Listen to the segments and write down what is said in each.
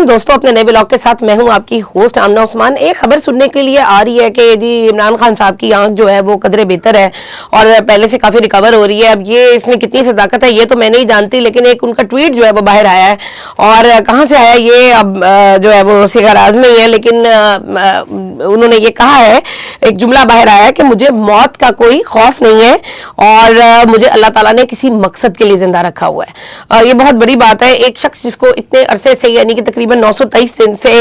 السلام دوستوں، اپنے نئے بلاگ کے ساتھ میں ہوں آپ کی ہوسٹ آمنہ عثمان۔ ایک خبر سننے کے لیے آ رہی ہے کہ جی عمران خان صاحب کی آنکھ جو ہے وہ قدرے بہتر ہے اور پہلے سے کافی ریکور ہو رہی ہے۔ اب یہ اس میں کتنی صداقت ہے یہ تو میں نہیں جانتی، لیکن ایک ان کا ٹویٹ جو ہے وہ باہر آیا ہے، اور کہاں سے آیا یہ اب جو ہے وہ صیغہ راز میں ہی ہے، لیکن انہوں نے یہ کہا ہے، ایک جملہ باہر آیا ہے کہ مجھے موت کا کوئی خوف نہیں ہے اور مجھے اللہ تعالیٰ نے کسی مقصد کے لیے زندہ رکھا ہوا ہے۔ یہ بہت بڑی بات ہے۔ ایک شخص جس کو اتنے عرصے سے یعنی کہ تقریباً 923 دن سے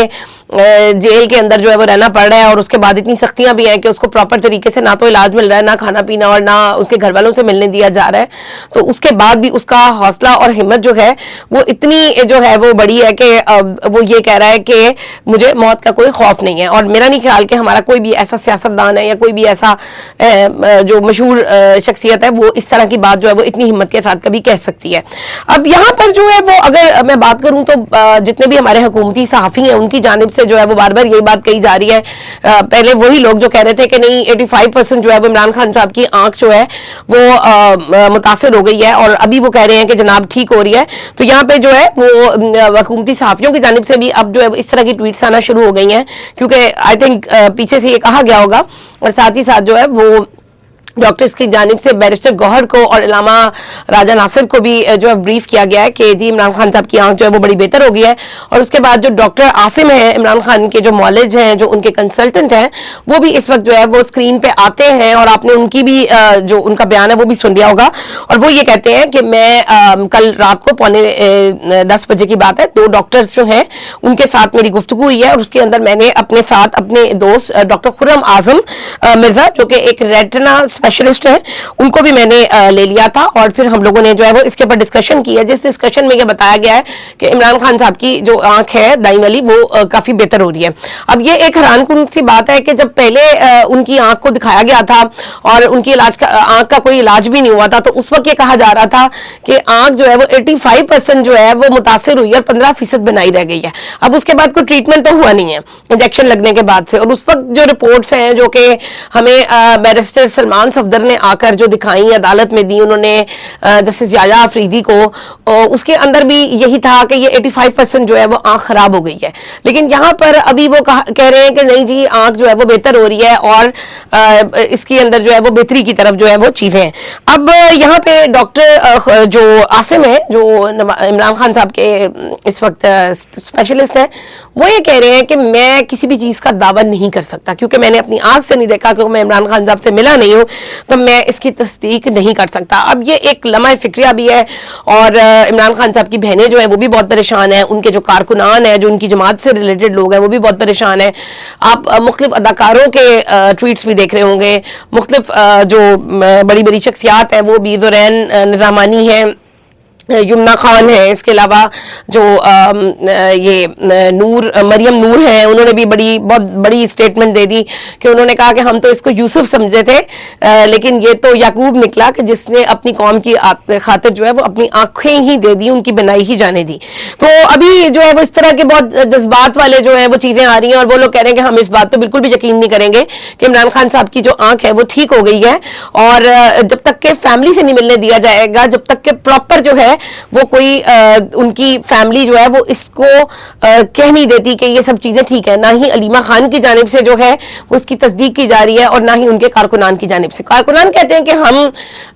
جیل کے اندر جو ہے وہ رہنا پڑ رہا ہے، اور اس کے بعد اتنی سختیاں بھی ہیں کہ اس کو پراپر طریقے سے نہ تو علاج مل رہا ہے، نہ کھانا پینا، اور نہ اس کے گھر والوں سے ملنے دیا جا رہا ہے، تو اس کے بعد بھی اس کا حوصلہ اور ہمت جو ہے وہ اتنی جو ہے وہ بڑی ہے کہ وہ یہ کہہ رہا ہے کہ مجھے موت کا کوئی خوف نہیں ہے۔ اور میرا نہیں خیال کہ ہمارا کوئی بھی ایسا سیاستدان ہے یا کوئی بھی ایسا جو مشہور شخصیت ہے وہ اس طرح کی بات جو ہے وہ اتنی ہمت کے ساتھ کبھی کہہ سکتی ہے۔ اب یہاں پر جو ہے وہ اگر میں بات کروں تو جتنے بھی ہمارے حکومتی صحافی ہیں ان کی جانب سے جو ہے وہ بار بار یہی بات کہی جا رہی ہے۔ پہلے وہی لوگ جو کہہ رہے تھے کہ نہیں 85% جو ہے وہ عمران خان صاحب کی آنکھ جو ہے وہ متاثر ہو گئی ہے، اور ابھی وہ کہہ رہے ہیں کہ جناب ٹھیک ہو رہی ہے، تو یہاں پہ جو ہے وہ حکومتی صحافیوں کی جانب سے بھی اب جو ہے اس طرح کی ٹویٹس آنا شروع ہو گئی ہیں، کیونکہ آئی تھنک پیچھے سے یہ کہا گیا ہوگا، اور ساتھ ہی ساتھ جو ہے وہ ڈاکٹرز کی جانب سے بیرسٹر گوہر کو اور علامہ راجہ ناصر کو بھی جو ہے بریف کیا گیا ہے کہ جی عمران خان صاحب کی آنکھ جو ہے وہ بڑی بہتر ہو گئی ہے۔ اور اس کے بعد جو ڈاکٹر عاصم ہیں عمران خان کے جو معالج ہیں، جو ان کے کنسلٹنٹ ہیں، وہ بھی اس وقت جو ہے وہ اسکرین پہ آتے ہیں، اور آپ نے ان کی بھی جو ان کا بیان ہے وہ بھی سن لیا ہوگا، اور وہ یہ کہتے ہیں کہ میں کل رات کو 9:45 بجے کی بات ہے، 2 ڈاکٹرز جو ہیں ان کے ساتھ میری گفتگو ہوئی ہے، اور اس کے اندر میں نے اپنے ساتھ اپنے دوست ڈاکٹر خرم اعظم مرزا جو کہ ایک ریٹنا اسپیشلسٹ ہیں ان کو بھی میں نے لے لیا تھا، اور پھر ہم لوگوں نے جو ہے وہ اس کے اوپر ڈسکشن کی ہے، جس ڈسکشن میں یہ بتایا گیا ہے کہ عمران خان صاحب کی جو آنکھ ہے دائیں والی وہ کافی بہتر ہو رہی ہے۔ اب یہ ایک حیران کن سی بات ہے کہ جب پہلے ان کی آنکھ کو دکھایا گیا تھا اور ان کی آنکھ کا کوئی علاج بھی نہیں ہوا تھا، تو اس وقت یہ کہا جا رہا تھا کہ آنکھ جو ہے وہ 85% جو ہے وہ متاثر ہوئی ہے اور 15% بنائی رہ گئی ہے۔ اب اس کے بعد کوئی ٹریٹمنٹ تو ہوا نہیں ہے انجیکشن لگنے کے بعد سے، اور اس وقت جو رپورٹس ہیں جو کہ ہمیں بیرسٹر سلمان صفدر نے آ کر جو دکھائیں عدالت میں دی انہوں نے جسٹس یحییٰ آفریدی کو، اس کے اندر بھی یہی تھا کہ یہ 85% جو ہے وہ آنکھ خراب ہو گئی ہے، لیکن یہاں پر ابھی وہ کہہ رہے ہیں کہ نہیں جی آنکھ جو ہے وہ بہتر ہو رہی ہے، اور اس کے اندر جو ہے وہ بہتری کی طرف جو ہے وہ چیزیں ہیں۔ اب یہاں پہ ڈاکٹر جو عاصم ہے جو عمران خان صاحب کے اس وقت اسپیشلسٹ ہیں، وہ یہ کہہ رہے ہیں کہ میں کسی بھی چیز کا دعویٰ نہیں کر سکتا، کیونکہ میں نے اپنی آنکھ سے نہیں دیکھا، کیونکہ میں عمران خان صاحب سے ملا نہیں ہوں، تو میں اس کی تصدیق نہیں کر سکتا۔ اب یہ ایک لمحہ فکریہ بھی ہے، اور عمران خان صاحب کی بہنیں جو ہیں وہ بھی بہت پریشان ہیں، ان کے جو کارکنان ہیں جو ان کی جماعت سے ریلیٹڈ لوگ ہیں وہ بھی بہت پریشان ہیں۔ آپ مختلف اداکاروں کے ٹویٹس بھی دیکھ رہے ہوں گے، مختلف جو بڑی بڑی شخصیات ہیں وہ بھی، زرین نظامانی ہیں، یمنا خان ہے، اس کے علاوہ جو یہ مریم نور ہیں، انہوں نے بھی بہت بڑی اسٹیٹمنٹ دے دی کہ انہوں نے کہا کہ ہم تو اس کو یوسف سمجھے تھے، لیکن یہ تو یعقوب نکلا کہ جس نے اپنی قوم کی خاطر جو ہے وہ اپنی آنکھیں ہی دے دی، ان کی بنائی ہی جانے دی۔ تو ابھی جو ہے وہ اس طرح کے بہت جذبات والے جو ہیں وہ چیزیں آ رہی ہیں، اور وہ لوگ کہہ رہے ہیں کہ ہم اس بات پہ بالکل بھی یقین نہیں کریں گے کہ عمران خان صاحب کی جو آنکھ ہے وہ ٹھیک ہو گئی ہے، اور جب تک کہ فیملی سے نہیں ملنے دیا جائے گا، جب تک کہ پراپر جو ہے وہ کوئی ان کی فیملی جو ہے وہ اس کو کہہ نہیں دیتی کہ یہ سب چیزیں ٹھیک ہیں، نہ ہی علیمہ خان کی جانب سے جو ہے وہ اس کی تصدیق کی جا رہی ہے، اور نہ ہی ان کے کارکنان کی جانب سے۔ کارکنان کہتے ہیں کہ ہم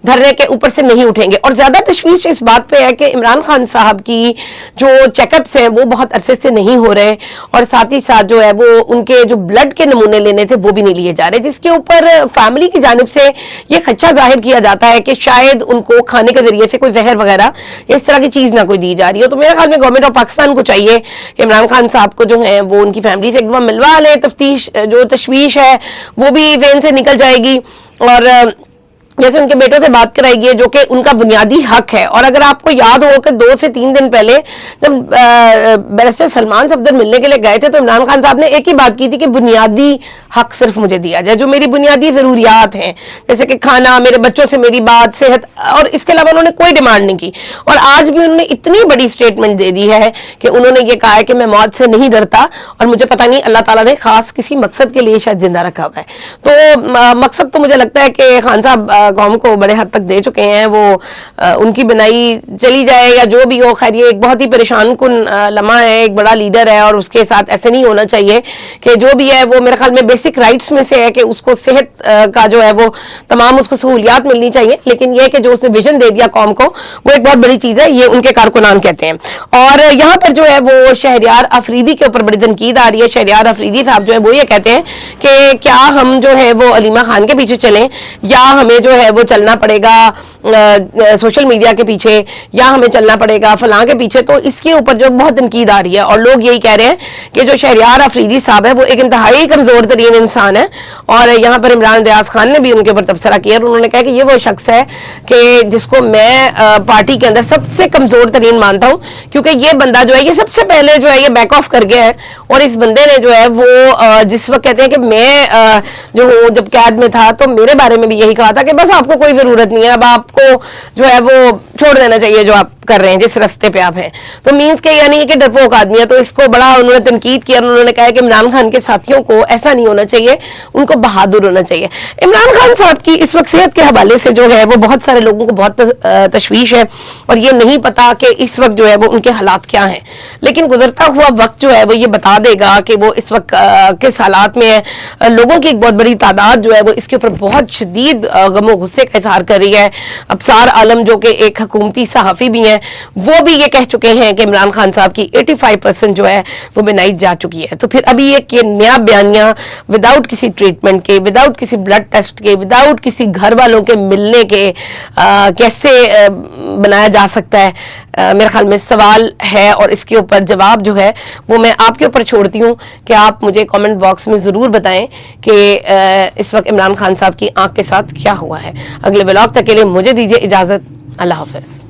دھرنے کے اوپر سے نہیں اٹھیں گے، اور زیادہ تشویش اس بات پہ ہے کہ عمران خان صاحب کی جو چیک اپس ہیں وہ بہت عرصے سے نہیں ہو رہے، اور ساتھ ہی ساتھ جو ہے وہ ان کے جو بلڈ کے نمونے لینے تھے وہ بھی نہیں لیے جا رہے، جس کے اوپر فیملی کی جانب سے یہ خدشہ ظاہر کیا جاتا ہے کہ شاید ان کو کھانے کے ذریعے سے کوئی زہر وغیرہ اس طرح کی چیز نہ کوئی دی جا رہی ہو۔ تو میرے خیال میں گورنمنٹ آف پاکستان کو چاہیے کہ عمران خان صاحب کو جو ہے وہ ان کی فیملی سے ایک دفعہ ملوا لے، جو تشویش ہے وہ بھی ذہن سے نکل جائے گی، اور جیسے ان کے بیٹوں سے بات کرائی گئی ہے جو کہ ان کا بنیادی حق ہے۔ اور اگر آپ کو یاد ہو کہ 2 سے 3 دن پہلے جب بیرسٹر سلمان صفدر ملنے کے لیے گئے تھے تو عمران خان صاحب نے ایک ہی بات کی تھی کہ بنیادی حق صرف مجھے دیا جائے، جو میری بنیادی ضروریات ہیں جیسے کہ کھانا، میرے بچوں سے میری بات، صحت، اور اس کے علاوہ انہوں نے کوئی ڈیمانڈ نہیں کی۔ اور آج بھی انہوں نے اتنی بڑی سٹیٹمنٹ دے دی ہے کہ انہوں نے یہ کہا ہے کہ میں موت سے نہیں ڈرتا، اور مجھے پتہ نہیں اللہ تعالیٰ نے خاص کسی مقصد کے لیے شاید زندہ رکھا ہوا ہے۔ تو مقصد تو مجھے لگتا ہے کہ خان صاحب قوم کو بڑے حد تک دے چکے ہیں وہ ان کی بنائی چلی جائے یا جو بھی ہو. خیر یہ ایک بہت ہی پریشان کن لمحہ ہے, ایک بڑا لیڈر ہے اور اس کے ساتھ ایسے نہیں ہونا چاہیے کہ جو بھی ہے وہ میرے خیال میں بیسک رائٹس میں سے ہے کہ اس کو صحت کا جو ہے وہ تمام اس کو سہولیات ملنی چاہیے, لیکن یہ کہ جو اسے ویژن دے دیا قوم کو وہ ایک بہت بڑی چیز ہے, یہ ان کے کارکنان کہتے ہیں. اور یہاں پر جو ہے وہ شہریار افریدی کے اوپر بڑی تنقید آ رہی ہے. شہریار افریدی صاحب جو ہے وہ یہ کہتے ہیں کہ کیا ہم جو ہے وہ علیمہ خان کے پیچھے چلیں یا ہمیں جو ہے وہ چلنا پڑے گا سوشل میڈیا کے پیچھے یا ہمیں چلنا پڑے گا فلاں کے پیچھے. تو اس کے اوپر جو بہت تنقید آ رہی ہے اور لوگ یہی کہہ رہے ہیں کہ جو شہریار افریدی صاحب ہے وہ ایک انتہائی کمزور ترین انسان ہے. اور یہاں پر عمران ریاض خان نے بھی ان کے اوپر تبصرہ کیا اور انہوں نے کہا کہ یہ وہ شخص ہے کہ جس کو میں پارٹی کے اندر سب سے کمزور ترین مانتا ہوں, کیونکہ یہ بندہ جو ہے یہ سب سے پہلے جو ہے یہ بیک آف کر گیا ہے. اور اس بندے نے جو ہے وہ جس وقت کہتے ہیں کہ میں جو ہوں جب قید میں تھا تو میرے بارے میں بھی یہی کہا تھا کہ بس آپ کو کوئی ضرورت نہیں ہے, اب آپ کو جو ہے وہ چھوڑ دینا چاہیے جو آپ کر رہے ہیں جس رستے پہ آپ ہیں. تو مینس کہ یعنی کہ ڈرپوک آدمی ہے. تو اس کو بڑا انہوں نے تنقید کیا, انہوں نے کہا کہ عمران خان کے ساتھیوں کو ایسا نہیں ہونا چاہیے, ان کو بہادر ہونا چاہیے. عمران خان صاحب کی اس وقت صحت کے حوالے سے جو ہے وہ بہت سارے لوگوں کو بہت تشویش ہے اور یہ نہیں پتا کہ اس وقت جو ہے وہ ان کے حالات کیا ہیں, لیکن گزرتا ہوا وقت جو ہے وہ یہ بتا دے گا کہ وہ اس وقت کس حالات میں ہے. لوگوں کی ایک بہت بڑی تعداد جو ہے وہ اس کے اوپر بہت شدید غم و غصے کا اظہار کر رہی ہے. ابصار عالم جو کہ ایک حکومتی صحافی بھی ہیں وہ بھی یہ کہہ چکے ہیں کہ عمران خان صاحب کی 85% جو ہے وہ بنائی جا چکی ہے. تو پھر ابھی ایک یہ نیا بیانیہ وداؤٹ کسی ٹریٹمنٹ کے, وداؤٹ کسی بلڈ ٹیسٹ کے, وداؤٹ کسی گھر والوں کے ملنے کے کیسے بنایا جا سکتا ہے, میرے خیال میں سوال ہے. اور اس کے اوپر جواب جو ہے وہ میں آپ کے اوپر چھوڑتی ہوں کہ آپ مجھے کامنٹ باکس میں ضرور بتائیں کہ اس وقت عمران خان صاحب کی آنکھ کے ساتھ کیا ہوا ہے. اگلے ولاگ تک کے لیے مجھے دیجیے اجازت. اللہ حافظ.